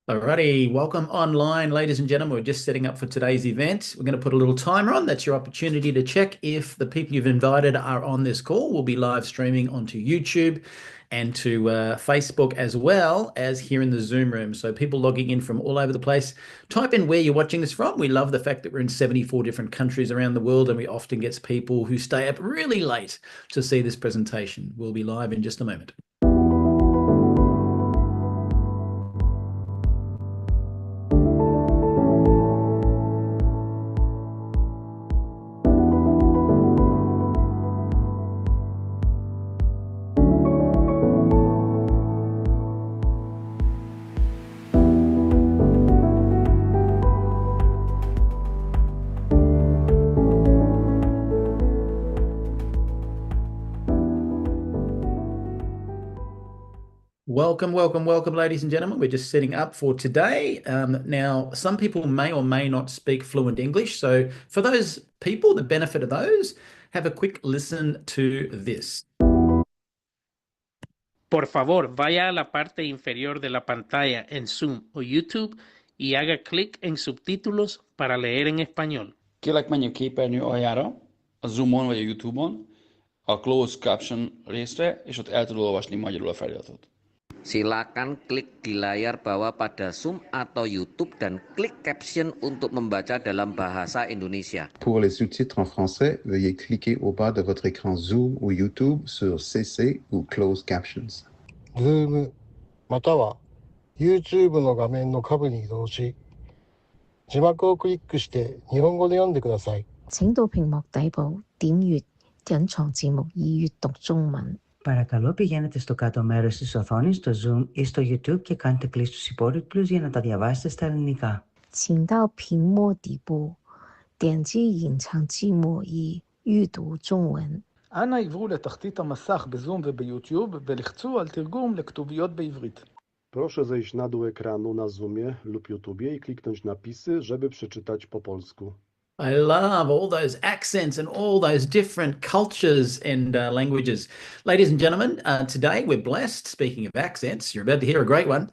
Alrighty, welcome online, ladies and gentlemen. We're just setting up for today's event. We're going to put a little timer on. That's your opportunity to check if the people you've invited are on this call. We'll be live streaming onto YouTube and to Facebook as well as here in the Zoom room. So people logging in from all over the place, type in where you're watching this from. We love the fact that we're in 74 different countries around the world, and we often get people who stay up really late to see this presentation. We'll be live in just a moment. Welcome, ladies and gentlemen. We're just setting up for today. Now, some people may or may not speak fluent English. So for those people, the benefit of those, have a quick listen to this. Por favor, vaya a la parte inferior de la pantalla en Zoom o YouTube y haga clic en subtítulos para leer en español. Kérlek, menj a képernyő aljára, a Zoomon vagy a YouTube-on, a Closed Caption részre, és ott el tudod olvasni magyarul a feliratot. Silakan klik di layar bawah pada Zoom atau YouTube dan klik caption untuk membaca dalam bahasa Indonesia. Pour les sous-titres en français, veuillez cliquer au bas de votre écran Zoom ou YouTube sur CC ou Closed Captions. Zoom または YouTube の画面の下部に移動し、字幕をクリックして日本語で読んでください。請到屏幕底部點閱隱藏字幕以閱讀中文。Παρακαλώ πηγαίνετε στο κάτω μέρος της οθόνης, στο Zoom ή στο YouTube και κάντε κλικ στους υπόλοιπους για να τα διαβάσετε στα ελληνικά. 請到屏幕底部點擊隱藏字幕以閱讀中文. אנא עברו לתחתית המסך בזום וביוטיוב ולחצו על תרגום לכתוביות בעברית. Proszę zejść na dół ekranu na Zoomie lub YouTubie i kliknąć napisy, żeby przeczytać po polsku. I love all those accents and all those different cultures and languages. Ladies and gentlemen, today we're blessed. Speaking of accents, you're about to hear a great one.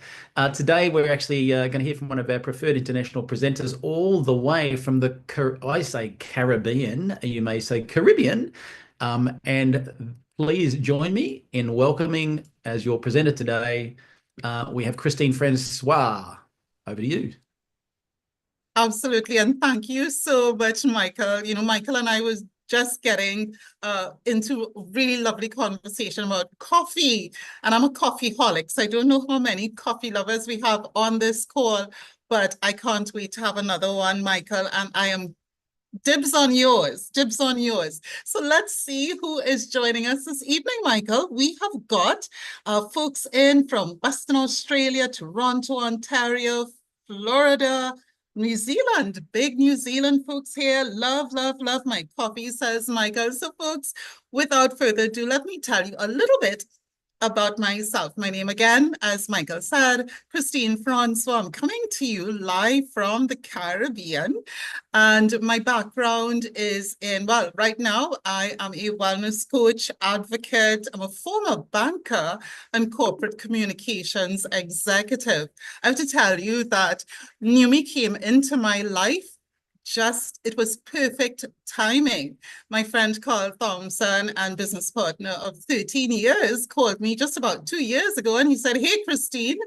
Today we're actually going to hear from one of our preferred international presenters all the way from the, I say Caribbean, you may say Caribbean. And please join me in welcoming as your presenter today, we have Christine Francois. Over to you. Absolutely. And thank you so much, Michael. You know, Michael and I was just getting into a really lovely conversation about coffee. And I'm a coffeeholic, so I don't know how many coffee lovers we have on this call, but I can't wait to have another one, Michael. And I am dibs on yours, dibs on yours. So let's see who is joining us this evening, Michael. We have got folks in from Western Australia, Toronto, Ontario, Florida, New Zealand, big New Zealand folks here. Love, love, love my coffee, says Michael. So folks, without further ado, let me tell you a little bit about myself. My name again, as Michael said, Christine Francois. I'm coming to you live from the Caribbean. And my background is in, well, right now I am a wellness coach, advocate. I'm a former banker and corporate communications executive. I have to tell you that Neumi came into my life it was perfect timing. My friend Carl Thompson and business partner of 13 years called me just about 2 years ago and he said, hey, Christine,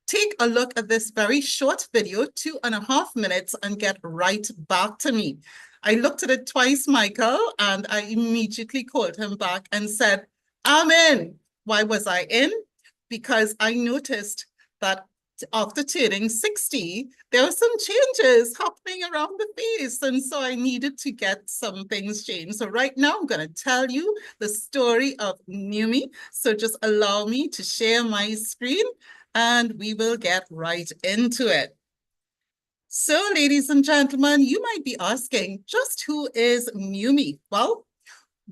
take a look at this very short video, 2.5 minutes, and get right back to me. I looked at it twice, Michael, and I immediately called him back and said, I'm in. Why was I in? Because I noticed that after turning 60, there were some changes happening around the face. And so I needed to get some things changed. So right now, I'm going to tell you the story of Neumi. So just allow me to share my screen and we will get right into it. So ladies and gentlemen, you might be asking, just who is Neumi? Well,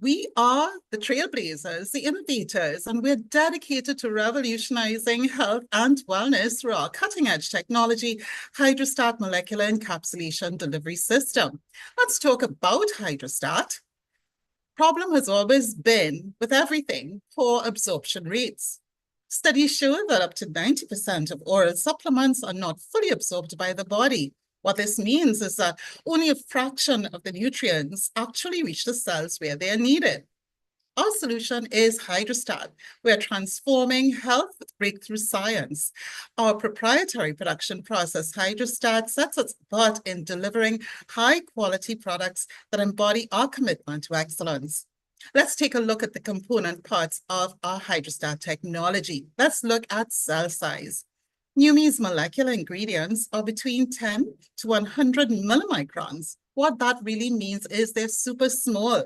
we are the trailblazers, the innovators, and we're dedicated to revolutionizing health and wellness through our cutting-edge technology, Hydrostat molecular encapsulation delivery system. Let's talk about Hydrostat. Problem has always been, with everything, poor absorption rates. Studies show that up to 90% of oral supplements are not fully absorbed by the body. What this means is that only a fraction of the nutrients actually reach the cells where they are needed. Our solution is Hydrostat. We're transforming health with breakthrough science. Our proprietary production process, Hydrostat, sets us apart in delivering high-quality products that embody our commitment to excellence. Let's take a look at the component parts of our Hydrostat technology. Let's look at cell size. Neumi's molecular ingredients are between 10 to 100 millimicrons. What that really means is they're super small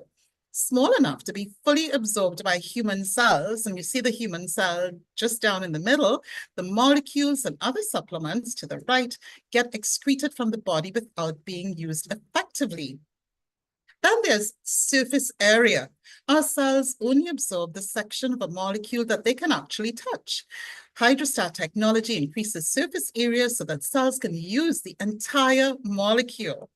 enough to be fully absorbed by human cells. And you see the human cell just down in the middle. The molecules and other supplements to the right get excreted from the body without being used effectively. Then there's surface area. Our cells only absorb the section of a molecule that they can actually touch. Hydrostat technology increases surface area so that cells can use the entire molecule.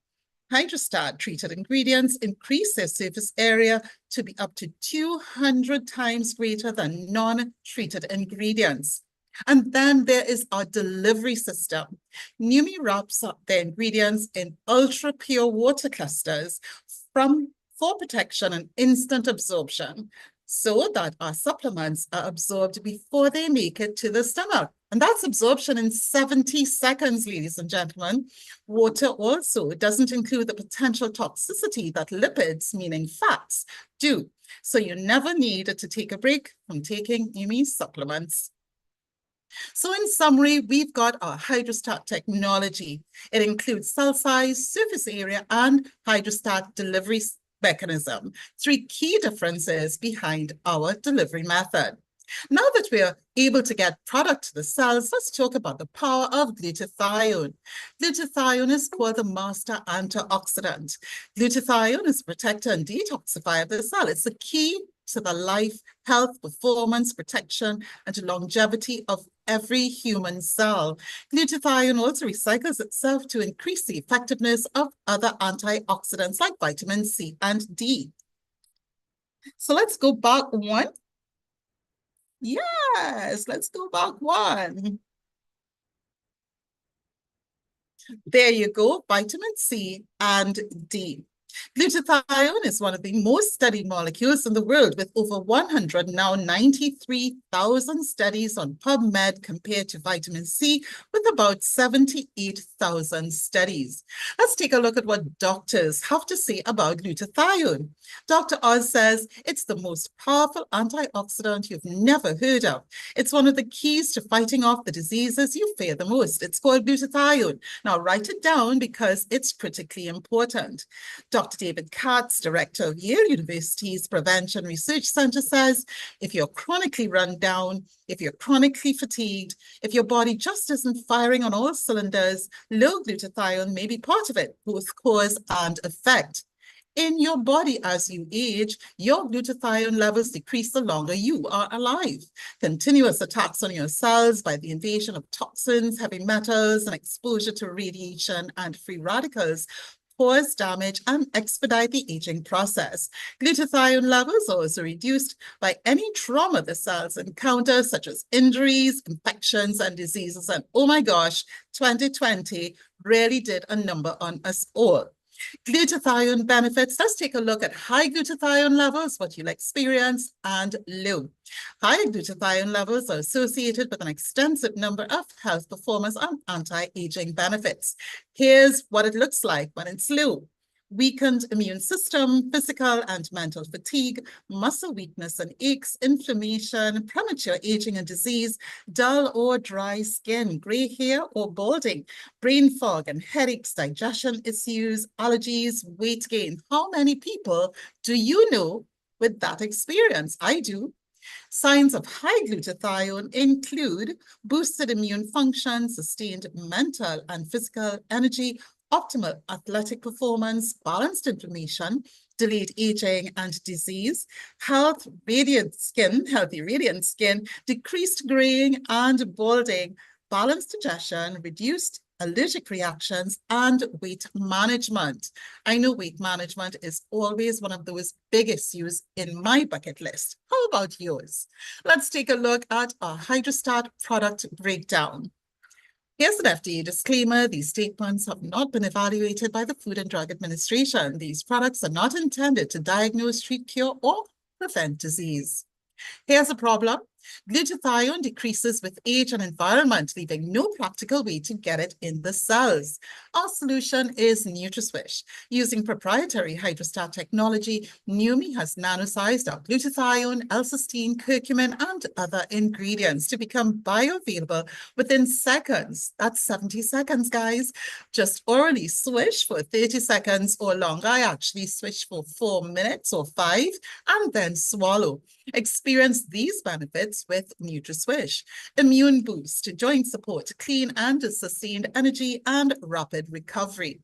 Hydrostat treated ingredients increase their surface area to be up to 200 times greater than non-treated ingredients. And then there is our delivery system. Neumi wraps up their ingredients in ultra-pure water clusters for protection and instant absorption, so that our supplements are absorbed before they make it to the stomach. And that's absorption in 70 seconds, ladies and gentlemen. Water also doesn't include the potential toxicity that lipids, meaning fats, do. So you never need to take a break from taking Neumi supplements. So in summary, we've got our Hydrostat technology. It includes cell size, surface area, and Hydrostat delivery mechanism. Three key differences behind our delivery method. Now that we are able to get product to the cells, let's talk about the power of glutathione. Glutathione is called the master antioxidant. Glutathione is a protector and detoxifier of the cell. It's the key to the life, health, performance, protection, and longevity of every human cell. Glutathione also recycles itself to increase the effectiveness of other antioxidants like vitamin C and D. So let's go back one. Yes, let's go back one. There you go, vitamin C and D. Glutathione is one of the most studied molecules in the world, with over 100, now 93,000 studies on PubMed compared to vitamin C with about 78,000 studies. Let's take a look at what doctors have to say about glutathione. Dr. Oz says it's the most powerful antioxidant you've never heard of. It's one of the keys to fighting off the diseases you fear the most. It's called glutathione. Now write it down because it's critically important. Dr. David Katz, director of Yale University's Prevention Research Center, says if you're chronically run down, if you're chronically fatigued, if your body just isn't firing on all cylinders, low glutathione may be part of it, both cause and effect. In your body as you age, your glutathione levels decrease the longer you are alive. Continuous attacks on your cells by the invasion of toxins, heavy metals, and exposure to radiation and free radicals cause damage and expedite the aging process. Glutathione levels are also reduced by any trauma the cells encounter, such as injuries, infections, and diseases. And oh my gosh, 2020 really did a number on us all. Glutathione benefits. Let's take a look at high glutathione levels, what you'll experience, and low. High glutathione levels are associated with an extensive number of health, performance, and anti-aging benefits. Here's what it looks like when it's low. Weakened immune system, physical and mental fatigue, muscle weakness and aches, inflammation, premature aging and disease, dull or dry skin, gray hair or balding, brain fog and headaches, digestion issues, allergies, weight gain. How many people do you know with that experience? I do. Signs of high glutathione include boosted immune function, sustained mental and physical energy, optimal athletic performance, balanced inflammation, delayed aging and disease, healthy radiant skin, decreased graying and balding, balanced digestion, reduced allergic reactions, and weight management. I know weight management is always one of those big issues in my bucket list. How about yours? Let's take a look at our Hydrostat product breakdown. Here's an FDA disclaimer. These statements have not been evaluated by the Food and Drug Administration. These products are not intended to diagnose, treat, cure, or prevent disease. Here's a problem. Glutathione decreases with age and environment, leaving no practical way to get it in the cells. Our solution is NutraSwish. Using proprietary Hydrostat technology, Neumi has nanosized our glutathione, L-cysteine, curcumin, and other ingredients to become bioavailable within seconds. That's 70 seconds, guys. Just orally swish for 30 seconds or longer. I actually swish for 4 minutes or 5, and then swallow. Experience these benefits with NutraSwish. Immune boost, joint support, clean and sustained energy, and rapid recovery.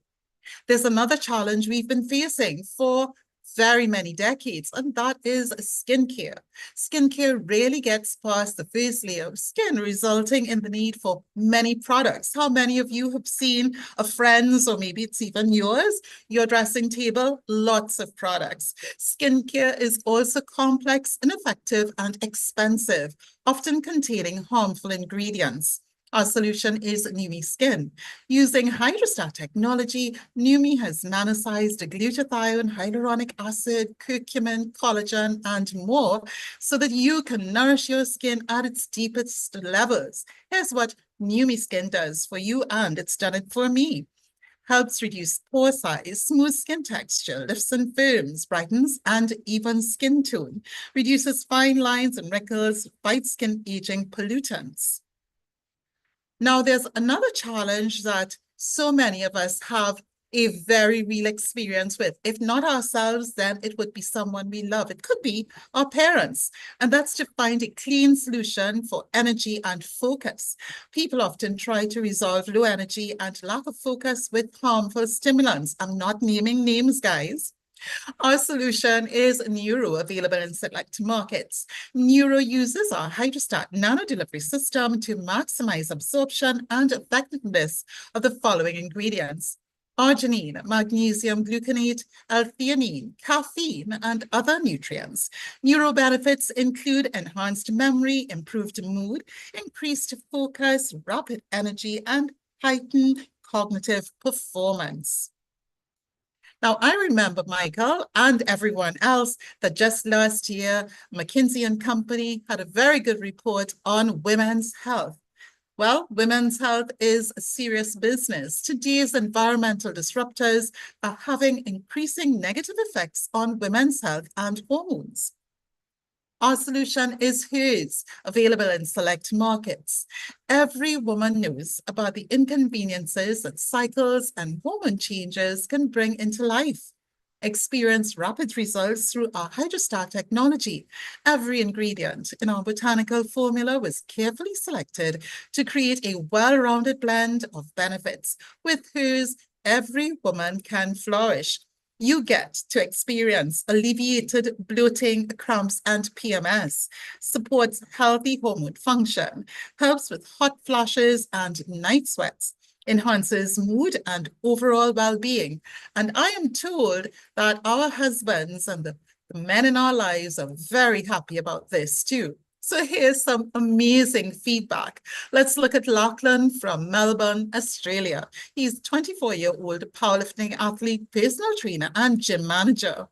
There's another challenge we've been facing for very many decades, and that is skincare. Skincare rarely gets past the first layer of skin, resulting in the need for many products. How many of you have seen a friend's, or maybe it's even yours, your dressing table? Lots of products. Skincare is also complex, ineffective, and expensive, often containing harmful ingredients. Our solution is Neumi Skin. Using Hydrostat technology, Neumi has nanosized glutathione, hyaluronic acid, curcumin, collagen, and more so that you can nourish your skin at its deepest levels. Here's what Neumi Skin does for you, and it's done it for me. Helps reduce pore size, smooth skin texture, lifts and firms, brightens and evens skin tone, reduces fine lines and wrinkles, fights skin aging pollutants. Now, there's another challenge that so many of us have a very real experience with. If not ourselves, then it would be someone we love. It could be our parents. And that's to find a clean solution for energy and focus. People often try to resolve low energy and lack of focus with harmful stimulants. I'm not naming names, guys. Our solution is Neuro, available in select markets. Neuro uses our Hydrostat nano delivery system to maximize absorption and effectiveness of the following ingredients: arginine, magnesium gluconate, L-theanine, caffeine, and other nutrients. Neuro benefits include enhanced memory, improved mood, increased focus, rapid energy, and heightened cognitive performance. Now, I remember, Michael, and everyone else, that just last year, McKinsey & Company had a very good report on women's health. Well, women's health is a serious business. Today's environmental disruptors are having increasing negative effects on women's health and hormones. Our solution is hers, available in select markets. Every woman knows about the inconveniences that cycles and hormone changes can bring into life. Experience rapid results through our Hydrostat technology. Every ingredient in our botanical formula was carefully selected to create a well-rounded blend of benefits. With hers, every woman can flourish. You get to experience alleviated bloating, cramps, and PMS, supports healthy hormone function, helps with hot flashes and night sweats, enhances mood and overall well-being. And I am told that our husbands and the men in our lives are very happy about this too. So here's some amazing feedback. Let's look at Lachlan from Melbourne, Australia. He's a 24-year-old powerlifting athlete, personal trainer, and gym manager.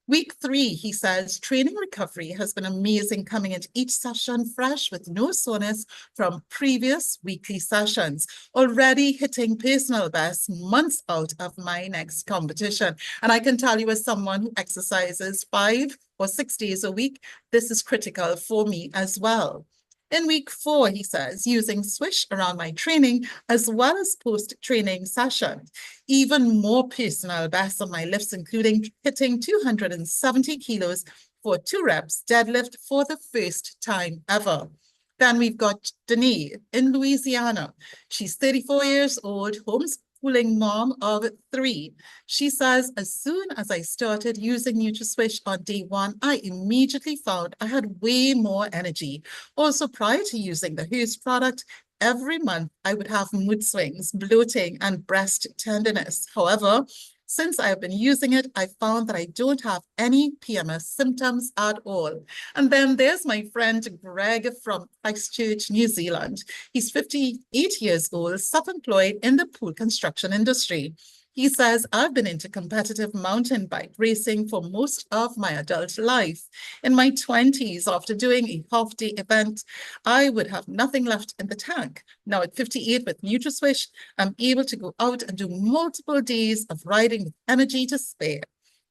Week 3, he says, training recovery has been amazing, coming into each session fresh with no soreness from previous weekly sessions. Already hitting personal best months out of my next competition. And I can tell you, as someone who exercises 5 or 6 days a week, this is critical for me as well. In week 4, he says, using Swish around my training as well as post-training sessions. Even more personal bests on my lifts, including hitting 270 kilos for 2 reps deadlift for the first time ever. Then we've got Denise in Louisiana. She's 34 years old, homeschooling mom of 3. She says, as soon as I started using NutraSwish on day 1, I immediately found I had way more energy. Also, prior to using the Hers product, every month I would have mood swings, bloating, and breast tenderness. However, since I've been using it, I found that I don't have any PMS symptoms at all. And then there's my friend Greg from Christchurch, New Zealand. He's 58 years old, self-employed in the pool construction industry. He says, I've been into competitive mountain bike racing for most of my adult life. In my 20s, after doing a half-day event, I would have nothing left in the tank. Now at 58 with NutraSwish, I'm able to go out and do multiple days of riding with energy to spare.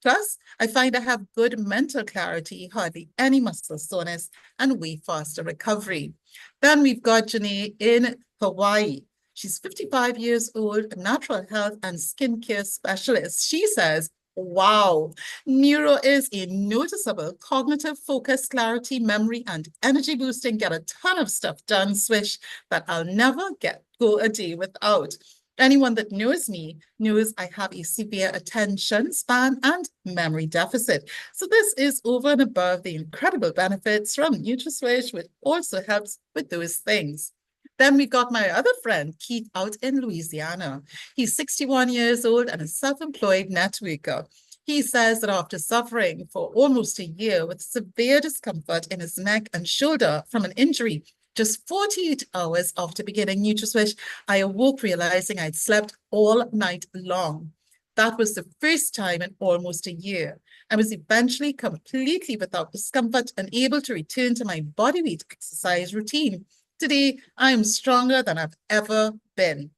Plus, I find I have good mental clarity, hardly any muscle soreness, and way faster recovery. Then we've got Janae in Hawaii. She's 55 years old, a natural health and skincare specialist. She says, wow, Neuro is a noticeable cognitive focus, clarity, memory, and energy boosting. Get a ton of stuff done, Swish, that I'll never go a day without. Anyone that knows me knows I have a severe attention span and memory deficit. So this is over and above the incredible benefits from NutraSwish, which also helps with those things. Then we got my other friend, Keith, out in Louisiana. He's 61 years old and a self-employed networker. He says that after suffering for almost a year with severe discomfort in his neck and shoulder from an injury, just 48 hours after beginning NutraSwish, I awoke realizing I'd slept all night long. That was the first time in almost a year. I was eventually completely without discomfort and able to return to my body weight exercise routine. Today, I am stronger than I've ever been.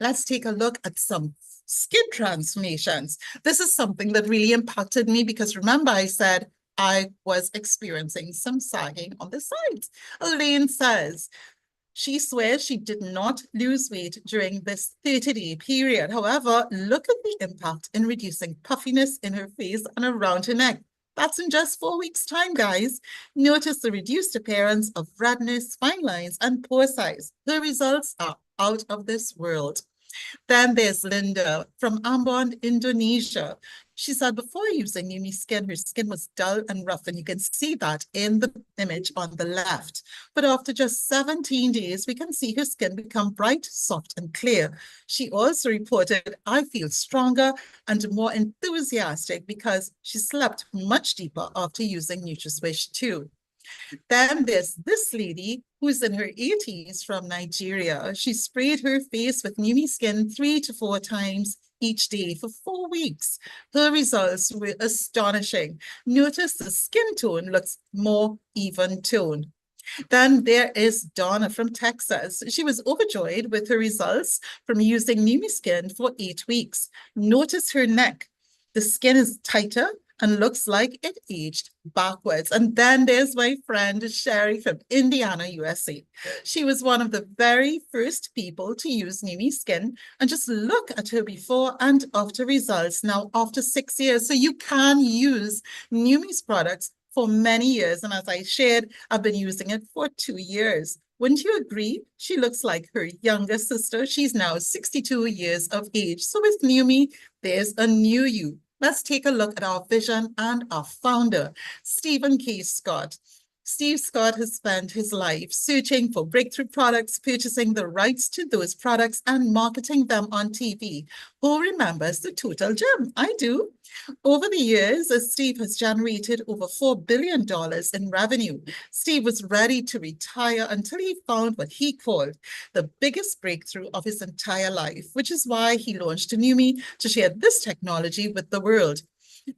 Let's take a look at some skin transformations. This is something that really impacted me because remember I said I was experiencing some sagging on the sides. Elaine says, she swears she did not lose weight during this 30-day period. However, look at the impact in reducing puffiness in her face and around her neck. That's in just 4 weeks' time, guys. Notice the reduced appearance of redness, fine lines, and pore size. The results are out of this world. Then there's Linda from Ambon, Indonesia. She said before using Neumi Skin, her skin was dull and rough, and you can see that in the image on the left. But after just 17 days, we can see her skin become bright, soft, and clear. She also reported, I feel stronger and more enthusiastic because she slept much deeper after using NutraSwish too. Then there's this lady who's in her 80s from Nigeria. She sprayed her face with Neumi Skin 3 to 4 times each day for 4 weeks. Her results were astonishing. Notice the skin tone looks more even toned. Then there is Donna from Texas. She was overjoyed with her results from using Neumi Skin for 8 weeks. Notice her neck. The skin is tighter and looks like it aged backwards. And then there's my friend Sherry from Indiana, USA. She was one of the very first people to use Neumi Skin, and just look at her before and after results now after 6 years. So you can use Neumi's products for many years. And as I shared, I've been using it for 2 years. Wouldn't you agree? She looks like her younger sister. She's now 62 years of age. So with Neumi, there's a new you. Let's take a look at our vision and our founder, Stephen K. Scott. Steve Scott has spent his life searching for breakthrough products, purchasing the rights to those products, and marketing them on TV. Who remembers the Total Gym? I do. Over the years, Steve has generated over $4 billion in revenue. Steve was ready to retire until he found what he called the biggest breakthrough of his entire life, which is why he launched Neumi to share this technology with the world.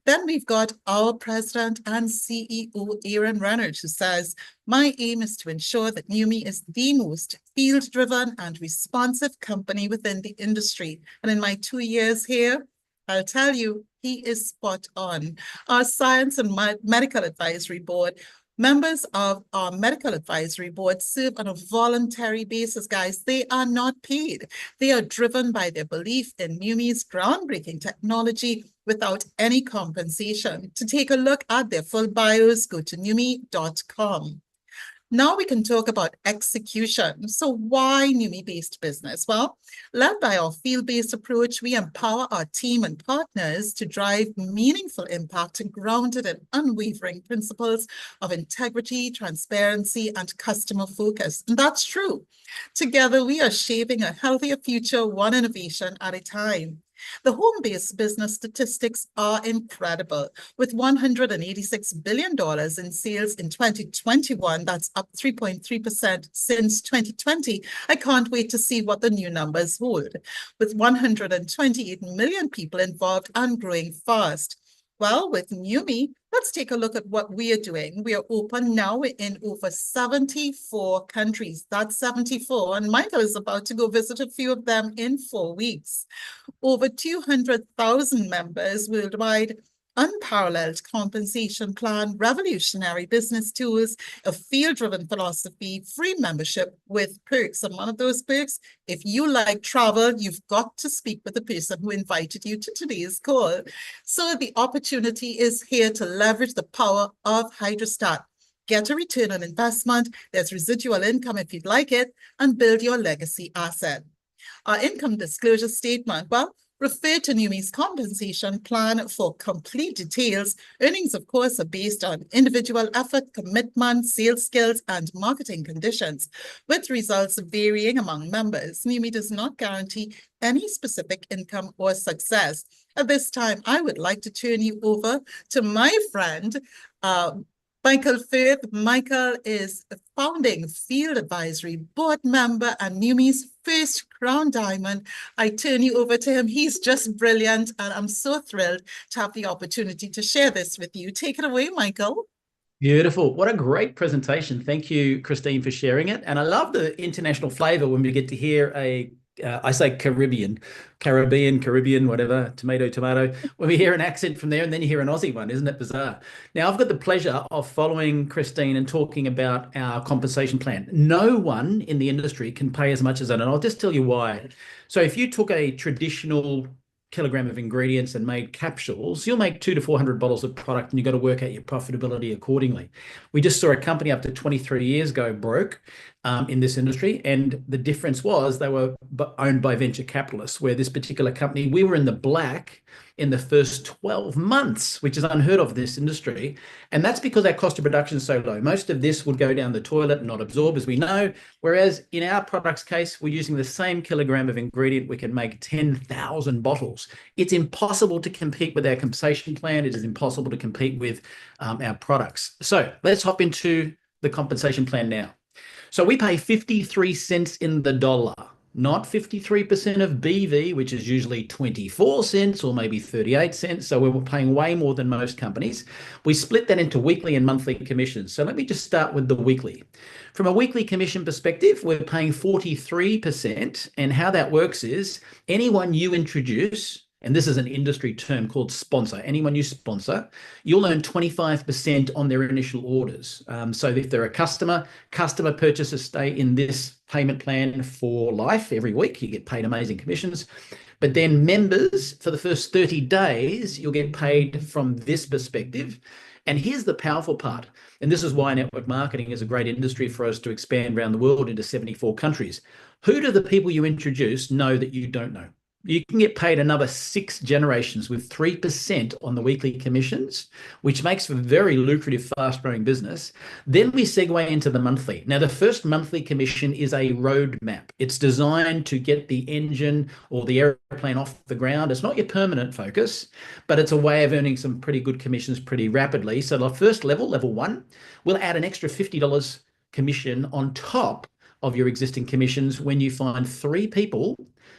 Then we've got our president and CEO, Aaron Reynolds, who says, my aim is to ensure that Neumi is the most field-driven and responsive company within the industry. And in my 2 years here, I'll tell you, he is spot on. Our Science and Medical Advisory Board, members of our Medical Advisory Board serve on a voluntary basis, guys. They are not paid. They are driven by their belief in Neumi's groundbreaking technology without any compensation. To take a look at their full bios, go to neumi.com. Now we can talk about execution. So why Neumi-based business? Well, led by our field-based approach, we empower our team and partners to drive meaningful impact grounded in unwavering principles of integrity, transparency, and customer focus. And that's true. Together, we are shaping a healthier future, one innovation at a time. The home-based business statistics are incredible. With $186 billion in sales in 2021, that's up 3.3% since 2020. I can't wait to see what the new numbers hold. With 128 million people involved and growing fast. Well, with Neumi, let's take a look at what we are doing. We are open now in over 74 countries. That's 74. And Michael is about to go visit a few of them in 4 weeks. Over 200,000 members worldwide, unparalleled compensation plan, revolutionary business tools, a field-driven philosophy, free membership with perks. And one of those perks, if you like travel, you've got to speak with the person who invited you to today's call. So the opportunity is here to leverage the power of Hydrostat. Get a return on investment, there's residual income if you'd like it, and build your legacy asset. Our income disclosure statement, well, refer to Neumi's compensation plan for complete details. Earnings, of course, are based on individual effort, commitment, sales skills, and marketing conditions, with results varying among members. Neumi does not guarantee any specific income or success. At this time, I would like to turn you over to my friend, Michael Firth. Michael is a founding field advisory board member and Neumi's first crown diamond. I turn you over to him. He's just brilliant, and I'm so thrilled to have the opportunity to share this with you. Take it away, Michael. Beautiful. What a great presentation. Thank you, Christine, for sharing it. And I love the international flavor when we get to hear I say Caribbean, whatever, tomato. When we hear an accent from there and then you hear an Aussie one, isn't it bizarre? Now, I've got the pleasure of following Christine and talking about our compensation plan. No one in the industry can pay as much as that, and I'll just tell you why. So if you took a traditional kilogram of ingredients and made capsules, you'll make 200 to 400 bottles of product, and you've got to work out your profitability accordingly. We just saw a company up to 23 years go broke in this industry, and the difference was they were owned by venture capitalists, where this particular company, we were in the black in the first 12 months, which is unheard of in this industry. And that's because our cost of production is so low. Most of this would go down the toilet and not absorb, as we know. Whereas in our product's case, we're using the same kilogram of ingredient. We can make 10,000 bottles. It's impossible to compete with our compensation plan. It is impossible to compete with our products. So let's hop into the compensation plan now. So we pay 53 cents in the dollar, not 53% of BV, which is usually 24 cents or maybe 38 cents. So we're paying way more than most companies. We split that into weekly and monthly commissions. So let me just start with the weekly. From a weekly commission perspective, we're paying 43%. And how that works is anyone you introduce, and this is an industry term called sponsor. Anyone you sponsor, you'll earn 25% on their initial orders. So if they're a customer purchases stay in this payment plan for life every week. You get paid amazing commissions. But then members, for the first 30 days, you'll get paid from this perspective. And here's the powerful part. And this is why network marketing is a great industry for us to expand around the world into 74 countries. Who do the people you introduce know that you don't know? You can get paid another 6 generations with 3% on the weekly commissions, which makes for a very lucrative, fast-growing business. Then we segue into the monthly. Now, the first monthly commission is a roadmap. It's designed to get the engine or the airplane off the ground. It's not your permanent focus, but it's a way of earning some pretty good commissions pretty rapidly. So the first level, level 1, we'll add an extra $50 commission on top of your existing commissions when you find 3 people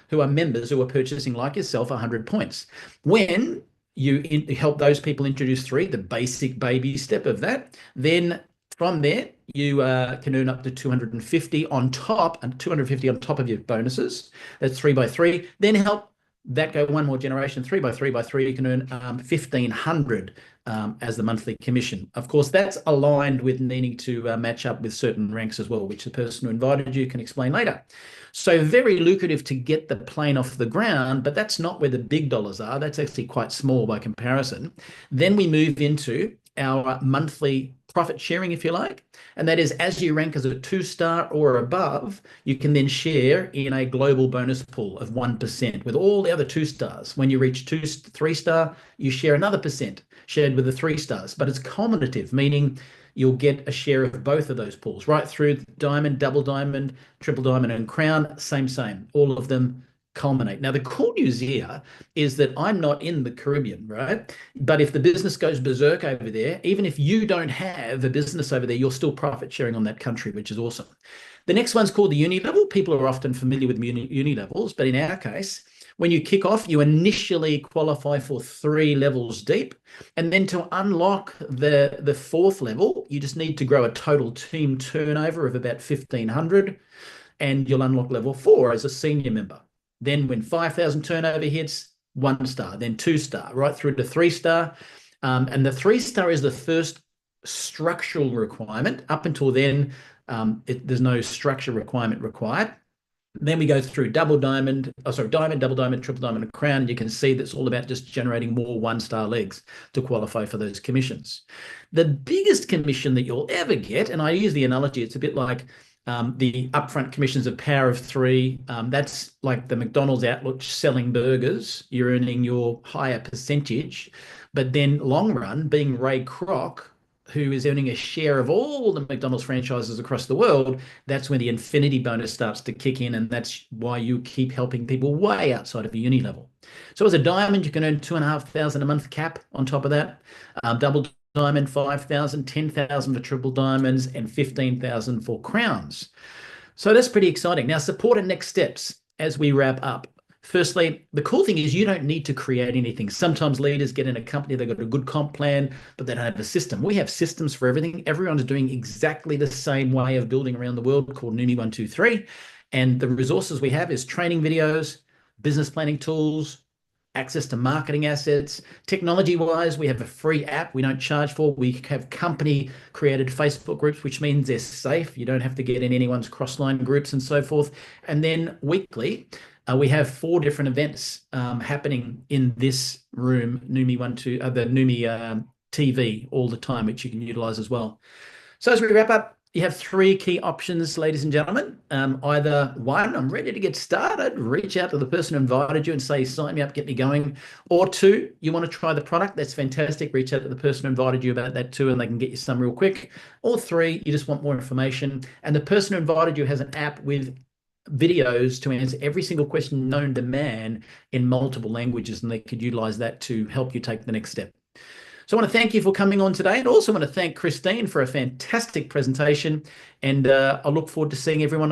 who are members who are purchasing, like yourself, 100 points. When you help those people introduce 3, the basic baby step of that, then from there, you can earn up to 250 on top, and 250 on top of your bonuses. That's 3 by 3. Then help that go one more generation, 3 by 3 by 3, you can earn 1,500 as the monthly commission. Of course, that's aligned with needing to match up with certain ranks as well, which the person who invited you can explain later. So very lucrative to get the plane off the ground, but that's not where the big dollars are. That's actually quite small by comparison. Then we move into our monthly profit sharing, if you like. And that is, as you rank as a 2-star or above, you can then share in a global bonus pool of 1% with all the other 2-stars. When you reach 3-star, you share another percent shared with the 3-stars, but it's cumulative, meaning you'll get a share of both of those pools, right through diamond, double diamond, triple diamond, and crown, same. All of them culminate. Now, the cool news here is that I'm not in the Caribbean, right? But if the business goes berserk over there, even if you don't have a business over there, you're still profit sharing on that country, which is awesome. The next one's called the uni level. People are often familiar with uni levels, but in our case, when you kick off, you initially qualify for 3 levels deep. And then to unlock the 4th level, you just need to grow a total team turnover of about 1,500, and you'll unlock level 4 as a senior member. Then when 5,000 turnover hits, 1-star, then 2-star, right through to 3-star. And the 3-star is the first structural requirement. Up until then, there's no structure requirement required. Then we go through diamond, double diamond, triple diamond, and crown. And you can see that's all about just generating more 1-star legs to qualify for those commissions. The biggest commission that you'll ever get, and I use the analogy, it's a bit like the upfront commissions of Power of 3. That's like the McDonald's outlook selling burgers. You're earning your higher percentage. But then long run, being Ray Kroc, who is earning a share of all the McDonald's franchises across the world, that's when the infinity bonus starts to kick in, and that's why you keep helping people way outside of the uni level. So as a diamond, you can earn 2,500 a month cap on top of that. Double diamond, 5,000, 10,000 for triple diamonds, and 15,000 for crowns. So that's pretty exciting. Now, support and next steps as we wrap up. Firstly, the cool thing is you don't need to create anything. Sometimes leaders get in a company, they've got a good comp plan, but they don't have a system. We have systems for everything. Everyone's doing exactly the same way of building around the world called Neumi 123. And the resources we have is training videos, business planning tools, access to marketing assets. Technology-wise, we have a free app we don't charge for. We have company-created Facebook groups, which means they're safe. You don't have to get in anyone's cross-line groups and so forth. And then weekly, we have 4 different events happening in this room, the Neumi TV, all the time, which you can utilize as well. So as we wrap up, you have 3 key options, ladies and gentlemen. Either 1, I'm ready to get started, reach out to the person who invited you and say, sign me up, get me going. Or 2, you want to try the product, that's fantastic. Reach out to the person who invited you about that too, and they can get you some real quick. Or 3, you just want more information, and the person who invited you has an app with videos to answer every single question known to man in multiple languages, and they could utilize that to help you take the next step. So I want to thank you for coming on today, and also want to thank Christine for a fantastic presentation, and I look forward to seeing everyone on